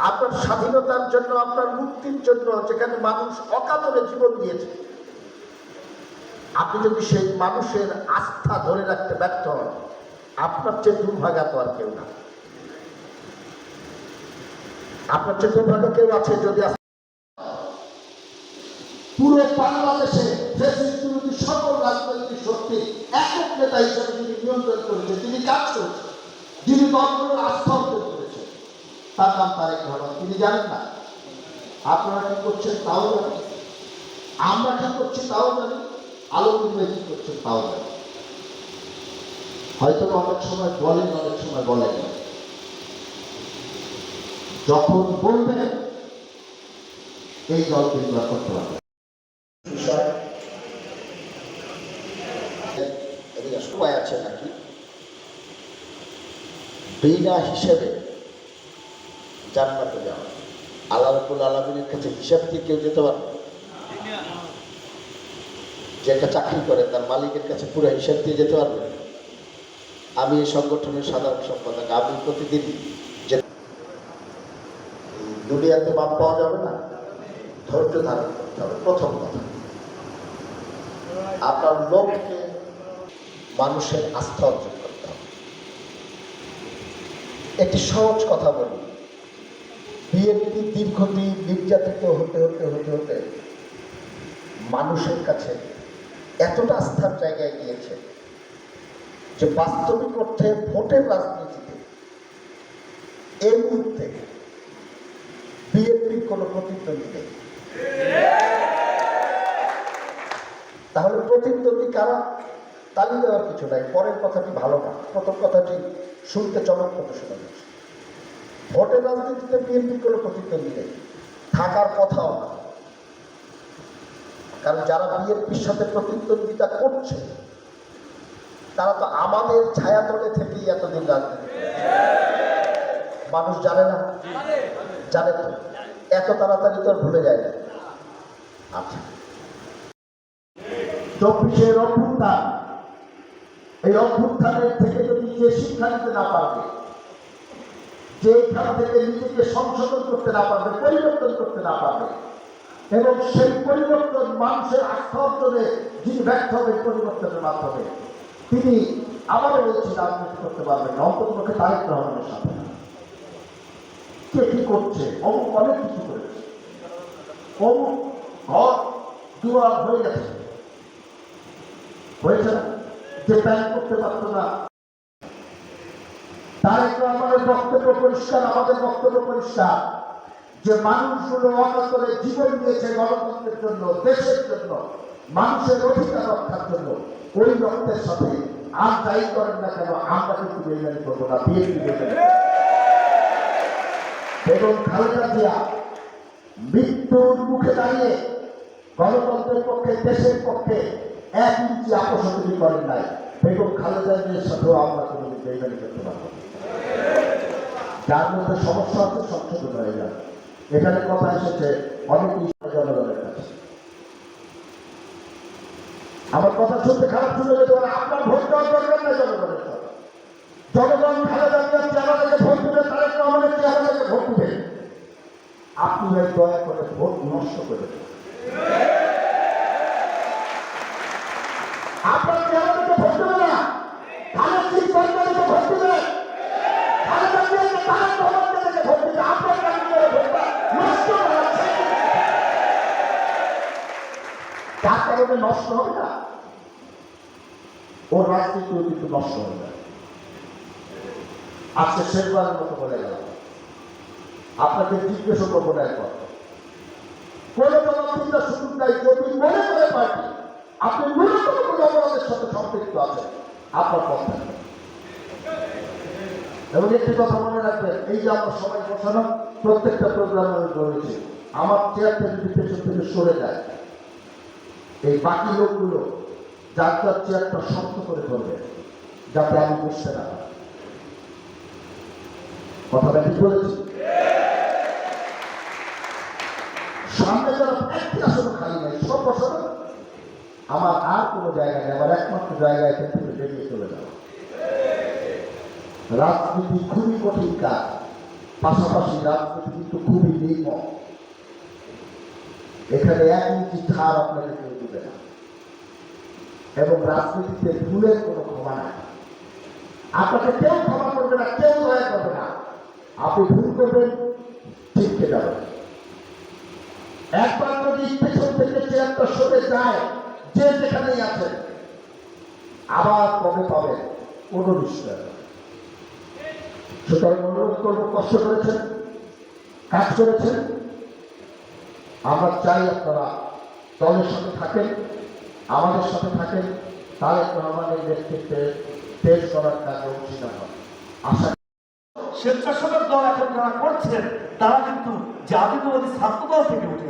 আপনার স্বাধীনতার জন্য, আপনার মুক্তির জন্য যেখানে মানুষ অকাতরে জীবন দিয়েছে, আপনি যদি সেই মানুষের আস্থা ধরে রাখতে ব্যর্থ হন, আপনার চেয়ে দুর্ভাগা তো আর কেউ না। আপনার চেয়ে দুর্ভাগা কেউ আছে যদি পুরো বাংলাদেশে সকল রাজনৈতিক শক্তি একক নেতা হিসেবে যিনি নিয়ন্ত্রণ করেছে, তিনি কাজ করেছেন, যিনি দলগুলোর আস্থা অর্জন করেছেন, তার নাম তারেক রহমান। তিনি জানেন না আপনারা কি করছেন তাও জানেন, আমরা কি করছি তাও জানি, আলমগীর ভাই কি করছেন তাও জানি। হয়তো অনেক সময় বলেন, অনেক সময় বলেন না। যখন বলবেন এই দল কিন্তু করতে পারবে সময় আছে নাকি বিনা হিসেবে জান্নাতে যাওয়া? আল্লাহ রাব্বুল আলামিনের কাছে হিসাব দিয়ে কেউ যেতে পারবে? যে একটা চাকরি করে তার মালিকের কাছে পুরো হিসাব দিয়ে যেতে পারবে? আমি এই সংগঠনের সাধারণ সম্পাদক, আমি প্রতিদিন যে দুনিয়াতে মাপ পাওয়া যাবে না, ধৈর্য ধারণ করতে হবে। প্রথম কথা, আপনার লোককে মানুষের আস্থা অর্জন করতে হবে। একটি সহজ কথা বলি, বিএনপি দীর্ঘদিন নির্যাতিত হতে হতে হতে হতে মানুষের কাছে এতটা আস্থার জায়গায় গিয়েছে যে বাস্তবিক অর্থে ভোটের রাজনীতিতে এই মুহূর্তে বিএনপির কোনো প্রতিদ্বন্দ্বী নেই। তাহলে প্রতিদ্বন্দ্বী কারা? তালি দেওয়ার কিছু নাই। পরের কথাটি ভালো না, প্রথম কথাটি শুনতে চমৎকার শোনা যাচ্ছে। ভোটের রাজনীতিতে বিএনপির কোনো প্রতিদ্বন্দ্বী নেই, থাকার কথাও না। কারণ যারা বিএনপির সাথে প্রতিদ্বন্দ্বিতা করছে তারা তো আমাদের ছায়াতলে থেকেই এতদিন রাজনীতি করেছে। মানুষ জানে না? জানে তো, এত তাড়াতাড়ি তো ভুলে যায় না। আচ্ছা, 24-এর অভ্যুত্থান, এই অভ্যুত্থানের থেকে যদি নিজে শিক্ষা নিতে না পারবে, যেখান থেকে নিজেকে সংশোধন করতে না পারবে, পরিবর্তন করতে না পারবে, এবং সেই পরিবর্তন মানুষের আস্থা অর্জনে যিনি ব্যর্থ হবেন পরিবর্তনের মাধ্যমে, তিনি আবারও বলছি রাজনীতি করতে পারবেন না, অন্ততপক্ষে তারেক রহমানের সাথে। কে কি করছে? অমুক অনেক কিছু করেছে, অমুক ঘর দুয়ার হয়ে গেছে, হয়েছে না? যে ব্যাংক করতে পারতো না। তারেক রহমানের বক্তব্য পরিষ্কার, আমাদের বক্তব্য পরিষ্কার, যে মানুষগুলো অকাতরে জীবন দিয়েছে গণতন্ত্রের জন্য, দেশের জন্য, মানুষের অধিকার রক্ষার জন্য, ওই রক্তের সাথে আর যাই করেন না কেন আমরা কিন্তু বেইমানি করবো না, বিএনপি বেইমানি। এবং খালেদা জিয়া মৃত্যুর মুখে দাঁড়িয়ে গণতন্ত্রের পক্ষে, দেশের পক্ষে 1 ইঞ্চি আপোষ করেন নাই। বেগম খালেদা জিয়ার সাথেও আমরা কোনো বেইমানি করতে পারবো না। যার মধ্যে সমস্যা আছে সংশোধন হয়ে যায়। এখানে কথা এসেছে অনেকেই জনগণের কাছে। আমার কথা শুনতে খারাপ শুনে যেতে পারে, আপনার ভোট দেওয়ার দরকার নাই জনগণের সাথে। জনগণ খালেদা জিয়ার চেহারাকে ভোট দেবে, তারেক রহমানের চেহারাকে ভোট দেবে। আপনি দয়া করে ভোট নষ্ট করে দেবেন। আপনার চেহারাকে ভোট দেবে না, খালেদা জিয়ার সরকারকে ভোট দেবে, খালেদা জিয়াকে তারেক রহমানকে ভোট দেবে। আপনার ভোটটা নষ্ট করা তার কারণে নষ্ট হবে না, ওর রাজনীতিও কিন্তু নষ্ট হয়ে যায়। আজকে শেষবারের মতো বলে গেল, আপনাকে জিজ্ঞেস করবো না, একবার কোন জবাবদিহিতার সুযোগ নাই। যদি মনে করে পার্টি আপনি ন্যূনতম কোনো অপরাধের সাথে সম্পৃক্ত আছেন, আপনার পথ থাকবে। এবং একটি কথা মনে রাখবেন, এই যে আমরা সবাই বসানো প্রত্যেকটা প্রোগ্রামে রয়েছে, আমার চেয়ারটা যদি পেছন থেকে সরে যায়, এই বাকি লোকগুলো যার যার চেয়ারটা শক্ত করে ধরবে, যাতে আমি বসতে না পারি। কথাটা ঠিক বলেছি? সামনে যারা একটি আসলে খালি নাই সব বছর আমার আর কোনো জায়গা নেই, আমার একমাত্র জায়গা এখান থেকে বেরিয়ে চলে যাওয়া। রাজনীতি খুবই কঠিন কাজ, পাশাপাশি রাজনীতি কিন্তু খুবই নির্মম। এখানে এক ইঞ্চি ছাড় আপনাকে কেউ দেবে না, এবং রাজনীতিতে ভুলের কোনো ক্ষমা নাই। আপনাকে কেউ ক্ষমা করবে না, কেউ দয়া করবে না। আপনি ভুল করবেন, ঠিককে যাবেন। একবার যদি পেছন থেকে চেয়ারটা সরে যায়, যে যেখানেই আছেন আবার কবে পাবেন কোনো নিশ্চয়। সুতরাং অনুরোধ করবো, কষ্ট করেছেন, কাজ করেছেন, আমরা চাই আপনারা দলের সাথে থাকেন, আমাদের সাথে থাকেন, তারেক রহমানের নেতৃত্বে দেশ করার কাজে অংশীদার হন। আশা স্বেচ্ছাসেবক দল এখন যারা করছেন তারা কিন্তু জাতীয়তাবাদী ছাত্রদল থেকে উঠে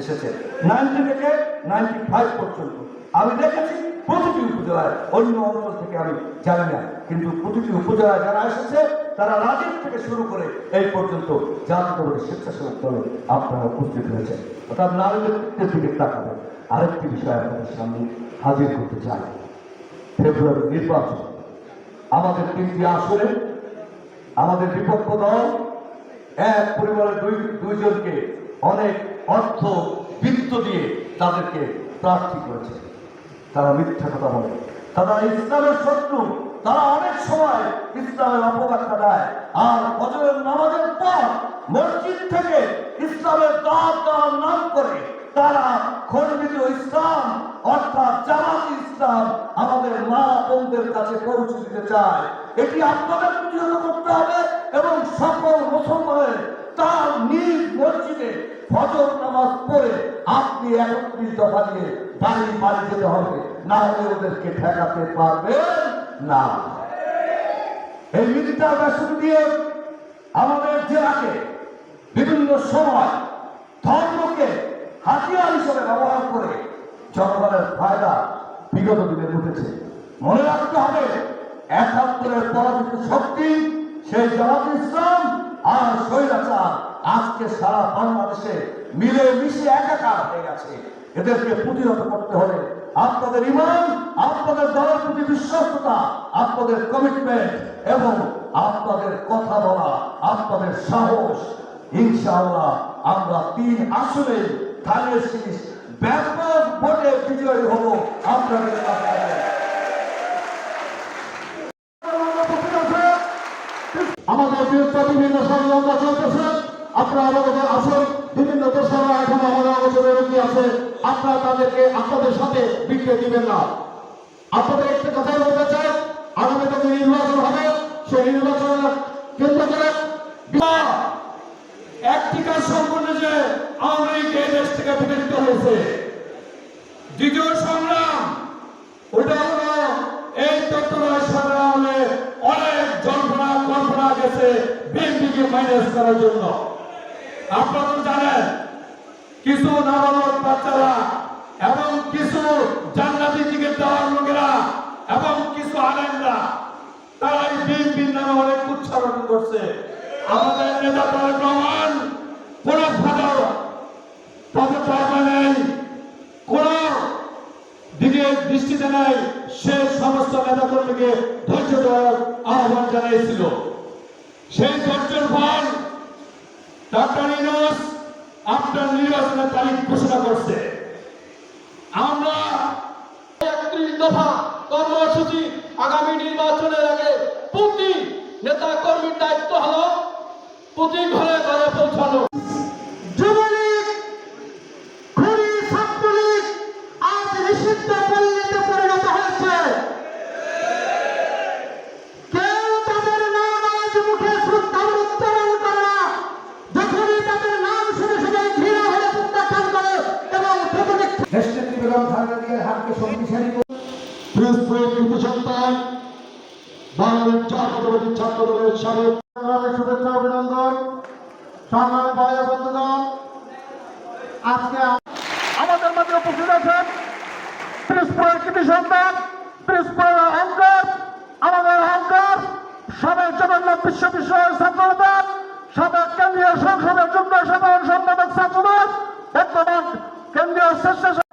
এসেছে 90 থেকে 95 পর্যন্ত। আমি দেখেছি প্রতিটি উপজেলায়, অন্য অঞ্চল থেকে আমি জানি না, কিন্তু প্রতিটি উপজেলায় যারা এসেছে তারা রাজীব থেকে শুরু করে এই পর্যন্ত জাতীয়তাবাদী স্বেচ্ছাসেবক দলে আপনারা উপস্থিত হয়েছেন। অর্থাৎ নারী নেতৃত্বের দিকে তাকাবেন। আরেকটি বিষয় আপনাদের সামনে হাজির করতে চাই। ফেব্রুয়ারি নির্বাচন, আমাদের 3টি আসনে আমাদের বিপক্ষ দল এক পরিবারের দুইজনকে অনেক অর্থ বৃত্ত দিয়ে তাদেরকে প্রার্থী করেছে। তারা মিথ্যা কথা বলে, তারা ইসলামের শত্রু, তারা অনেক সময় ইসলামের অপব্যাখ্যা দেয়। আর ফজরের নামাজের পর মসজিদ থেকে ইসলামের দাওয়াত দেওয়ার নাম করে তারা খণ্ডিত ইসলাম অর্থাৎ জামাতি ইসলাম আমাদের মা বোনদের কাছে পৌঁছে দিতে চায়। এটি আপনাদের প্রতিহত করতে হবে এবং সকল মুসলমানের তার নিজ মসজিদে ফজর নামাজ পড়ে আপনি 31 দফা দিয়ে বাড়ি বাড়ি যেতে হবে, না হলে ওদেরকে ঠেকাতে পারবেন না। এই মিলিটার ব্যাসন দিয়ে আমাদের জেলাকে বিভিন্ন সময় ধর্মকে হাতিয়ার হিসেবে ব্যবহার করে জনগণের ফায়দা বিগত দিনে উঠেছে। মনে রাখতে হবে 71-এর পরাজিত শক্তি সেই জামাত ইসলাম আর স্বৈরাচার আজকে সারা বাংলাদেশে মিলে মিশে একাকার হয়ে গেছে। এদেরকে প্রতিহত করতে হলে আপনাদের ঈমান, আপনাদের দলের প্রতি বিশ্বস্ততা, আপনাদের কমিটমেন্ট এবং আপনাদের কথা বলা, আপনাদের সাহস, ইনশাআল্লাহ আমরা 3 আসনে ধানের শীষ ব্যাপক ভোটে বিজয়ী হব আপনাদের কাছে। আমাদের বিরুদ্ধে বিভিন্ন ষড়যন্ত্র চলতেছে, আপনারা অবগত আছেন। বিভিন্ন দোষরা এখন আমাদের অবসরে রোগী আছে, আপনারা তাদেরকে আপনাদের সাথে বিক্রি দিবেন না। আপনাদের একটা কথাই বলতে চাই, আগামীতে যে নির্বাচন হবে সেই নির্বাচনের কেন্দ্র করে একটি কাজ সম্পূর্ণ যে আওয়ামী লীগ এই দেশ থেকে বিতাড়িত হয়েছে। দ্বিতীয় সংগ্রাম ওটা হলো এই তত্ত্বাবধায়ক সংগ্রামে অনেক জল্পনা কল্পনা গেছে বিএনপিকে মাইনাস করার জন্য। আপনারা জানেন কিছু নাবালক বাচ্চারা এবং কিছু জান্নাতি টিকিট দেওয়ার লোকেরা এবং কিছু আলেমরা তারা এই বিএনপির নামে অনেক উচ্চারণ করছে। আমাদের নেতা তারেক রহমান কোন পদে নেই, কোন দিকে দৃষ্টিতে নেই, সে সমস্ত নেতা কর্মীকে ধৈর্য দেওয়ার আহ্বান জানিয়েছিল। সেই ধৈর্যের ফল ডক্টর ইউনূস আপনার নির্বাচনের তারিখ ঘোষণা করছে। আমরা 31 দফা কর্মসূচি আগামী নির্বাচনের আগে প্রতি নেতা কর্মীর দায়িত্ব হলো প্রতি ঘরে ঘরে পৌঁছানো। যুবলীগ, খুনি, ছাত্রলীগ আজ নিষিদ্ধ পল্লীতে পরিণত হয়েছে। কেউ তাদের নাম আজ মুখে শ্রদ্ধা উচ্চারণ করে না, যখনই তাদের নাম শুনে শুনে ঘৃণা হয়ে প্রত্যাখ্যান করে এবং দেশনেত্রী বেগম খালেদা জিয়ার হাতকে শক্তিশালী করে সন্তান বাংলাদেশ জাতীয়তাবাদী ছাত্র দলের সাবেক শুভেচ্ছা অভিনন্দন। সংগ্রামী ভাই ও বন্ধুগণ, আজকে আমাদের মধ্যে উপস্থিত আছেন কৃতি সন্তান, অহংকার, আমাদের অহংকার সাবেক জগন্নাথ বিশ্ববিদ্যালয়ের ছাত্রদল, সাবেক কেন্দ্রীয় সংসদের যুগ্ম সাধারণ সম্পাদক ছাত্রদল, বর্তমান কেন্দ্রীয় স্বেচ্ছাসেবক